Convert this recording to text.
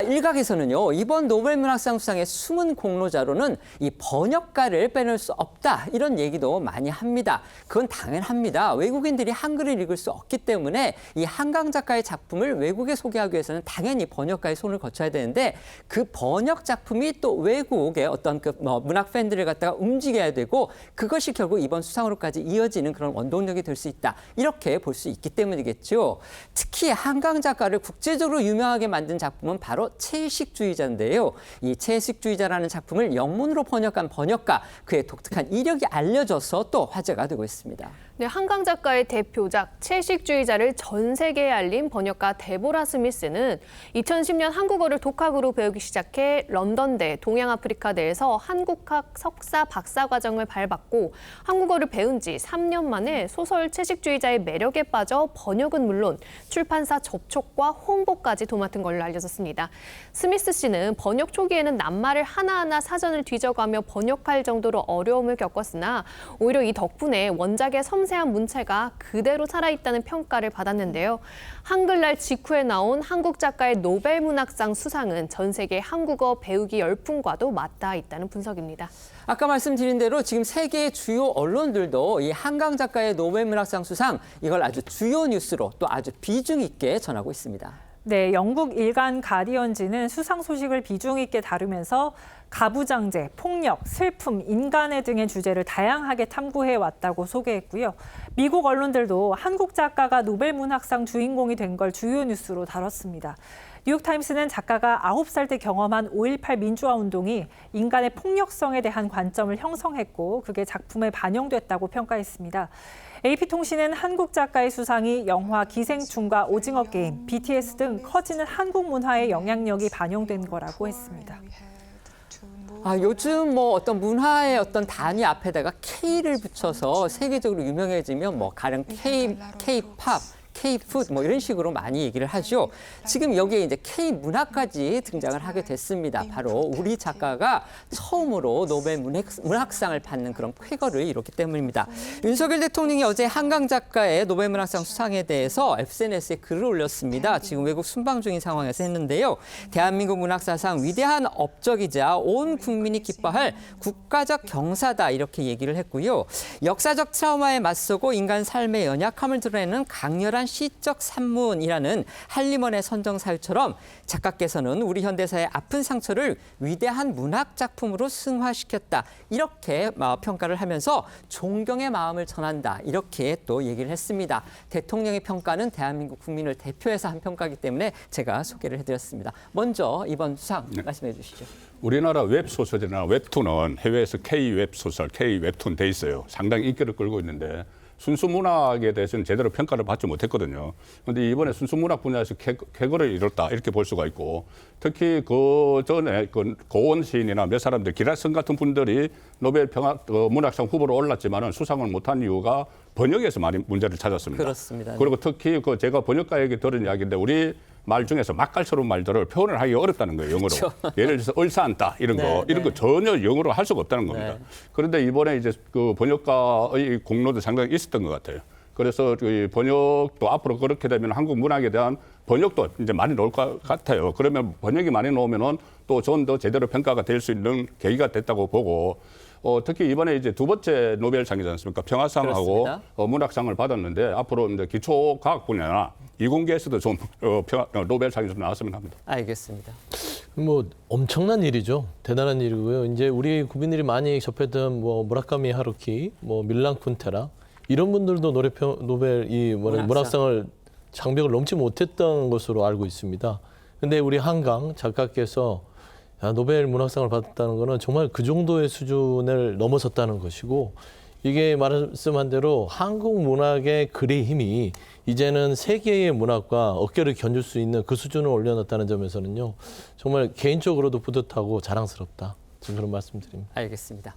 일각에서는요, 이번 노벨문학상 수상의 숨은 공로자로는 이 번역가를 빼놓을 수 없다, 이런 얘기도 많이 합니다. 그건 당연합니다. 외국인들이 한글을 읽을 수 없기 때문에 이 한강 작가의 작품을 외국에 소개하기 위해서는 당연히 번역가의 손을 거쳐야 되는데, 그 번역 작품이 또 외국의 어떤 그 문학 팬들을 갖다가 움직여야 되고, 그것이 결국 이번 수상으로까지 이어지는 그런 원동력이 될 수 있다, 이렇게 볼 수 있기 때문이겠죠. 특히 한강 작가를 국제적으로 유명하게 만든 작품은 바로 채식주의자인데요. 이 채식주의자라는 작품을 영문으로 번역한 번역가, 그의 독특한 이력이 알려져서 또 화제가 되고 있습니다. 네, 한강 작가의 대표작 채식주의자를 전 세계에 알린 번역가 데보라 스미스는 2010년 한국어를 독학으로 배우기 시작해 런던대 동양아프리카대에서 한국학 석사 박사 과정을 밟았고, 한국어를 배운 지 3년 만에 소설 채식주의자의 매력에 빠져 번역은 물론 출판사 접촉과 홍보까지 도맡은 걸로 알려졌습니다. 스미스 씨는 번역 초기에는 낱말을 하나하나 사전을 뒤져가며 번역할 정도로 어려움을 겪었으나 오히려 이 덕분에 원작의 섬세한 문체가 그대로 살아있다는 평가를 받았는데요. 한글날 직후에 나온 한국 작가의 노벨문학상 수상은 전 세계 한국어 배우기 열풍과도 맞닿아 있다는 분석입니다. 아까 말씀드린 대로 지금 세계의 주요 언론들도 이 한강 작가의 노벨문학상 수상, 이걸 아주 주요 뉴스로 또 아주 비중 있게 전하고 있습니다. 네, 영국 일간 가디언지는 수상 소식을 비중 있게 다루면서 가부장제, 폭력, 슬픔, 인간애 등의 주제를 다양하게 탐구해 왔다고 소개했고요. 미국 언론들도 한국 작가가 노벨문학상 주인공이 된 걸 주요 뉴스로 다뤘습니다. 뉴욕타임스는 작가가 9살 때 경험한 5.18 민주화 운동이 인간의 폭력성에 대한 관점을 형성했고, 그게 작품에 반영됐다고 평가했습니다. AP통신은 한국 작가의 수상이 영화 기생충과 오징어 게임, BTS 등 커지는 한국 문화의 영향력이 반영된 거라고 했습니다. 요즘 어떤 문화의 어떤 단위 앞에다가 K를 붙여서 세계적으로 유명해지면 가령 K-팝, K-푸드 이런 식으로 많이 얘기를 하죠. 지금 여기에 이제 K-문화까지 등장을 하게 됐습니다. 바로 우리 작가가 처음으로 노벨 문학상을 받는 그런 쾌거를 이뤘기 때문입니다. 윤석열 대통령이 어제 한강 작가의 노벨 문학상 수상에 대해서 SNS에 글을 올렸습니다. 지금 외국 순방 중인 상황에서 했는데요. 대한민국 문학사상 위대한 업적이자 온 국민이 기뻐할 국가적 경사다, 이렇게 얘기를 했고요. 역사적 트라우마에 맞서고 인간 삶의 연약함을 드러내는 강렬한 시적 산문이라는 한림원의 선정사유처럼 작가께서는 우리 현대사의 아픈 상처를 위대한 문학 작품으로 승화시켰다, 이렇게 평가를 하면서 존경의 마음을 전한다, 이렇게 또 얘기를 했습니다. 대통령의 평가는 대한민국 국민을 대표해서 한 평가이기 때문에 제가 소개를 해드렸습니다. 먼저 이번 수상 말씀해 주시죠. 우리나라 웹소설이나 웹툰은 해외에서 K-웹소설, K-웹툰 돼 있어요. 상당히 인기를 끌고 있는데 순수 문학에 대해서는 제대로 평가를 받지 못했거든요. 그런데 이번에 순수 문학 분야에서 쾌거를 이뤘다, 이렇게 볼 수가 있고, 특히 그 전에 고원 시인이나 몇 사람들, 기라성 같은 분들이 노벨 문학상 후보로 올랐지만은 수상을 못한 이유가 번역에서 많이 문제를 찾았습니다. 그렇습니다. 그리고 특히 제가 번역가에게 들은 이야기인데, 우리 말 중에서 맛깔스러운 말들을 표현을 하기 어렵다는 거예요, 영어로. 그렇죠. 예를 들어서 얼싸안다 이런 거 전혀 영어로 할 수가 없다는 겁니다. 그런데 이번에 이제 그 번역가의 공로도 상당히 있었던 것 같아요. 그래서 번역도 앞으로 그렇게 되면 한국 문학에 대한 번역도 이제 많이 나올 것 같아요. 그러면 번역이 많이 나오면은 또 좀 더 제대로 평가가 될 수 있는 계기가 됐다고 보고, 특히 이번에 이제 두 번째 노벨상이지 않습니까? 평화상하고 문학상을 받았는데, 앞으로 이제 기초과학 분야나 이공계에서도 좀 노벨상이 좀 나왔으면 합니다. 알겠습니다. 엄청난 일이죠. 대단한 일이고요. 이제 우리 국민들이 많이 접했던 무라카미 하루키, 밀란 쿤테라 이런 분들도 노벨 문학상을 장벽을 넘지 못했던 것으로 알고 있습니다. 근데 우리 한강 작가께서 노벨 문학상을 받았다는 것은 정말 그 정도의 수준을 넘어섰다는 것이고, 이게 말씀한 대로 한국 문학의 글의 힘이 이제는 세계의 문학과 어깨를 견줄 수 있는 그 수준을 올려놨다는 점에서는요, 정말 개인적으로도 뿌듯하고 자랑스럽다, 지금 그런 말씀드립니다. 알겠습니다.